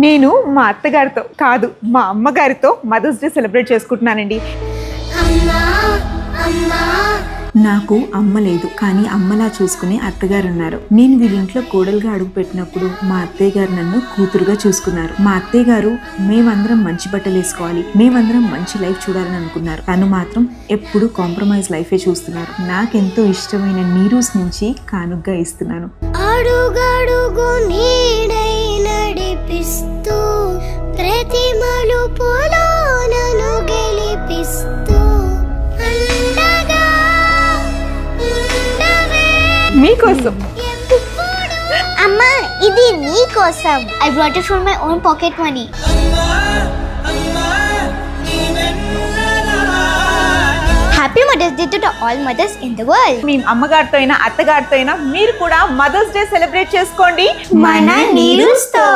నేను మా అత్తగారితో కాదు మా అమ్మగారితో మదర్స్ డే సెలబ్రేట్ చేసుకుంటున్నానండి. నాకు అమ్మ లేదు, కానీ అమ్మలా చూసుకునే అత్తగారు ఉన్నారు. నేను వీళ్ళింట్లో కోడలుగా అడుగు పెట్టినప్పుడు మా అత్తయ్య గారు నన్ను కూతురుగా చూసుకున్నారు. మా అత్తయ్య గారు మేమందరం మంచి బట్టలు వేసుకోవాలి, మేమందరం మంచి లైఫ్ చూడాలని అనుకున్నారు. తను మాత్రం ఎప్పుడు కాంప్రమైజ్ లైఫే చూస్తున్నారు. నాకెంతో ఇష్టమైన నీరూస్ నుంచి కానుగ్గా ఇస్తున్నాను. అడుగడుగు నీడై నడిపిస్తూ ప్రతి మలుపులో నన్ను గెలిపిస్తూ మీకోసం. అమ్మా ఇది నీ కోసం. I brought it from my own pocket money. Happy Mother's Day to all mothers in the world. మీ అమ్మగారితో అయినా అత్తగారితో అయినా మీరు కూడా మదర్స్ డే సెలబ్రేట్ చేసుకోండి మన నీరూస్తో.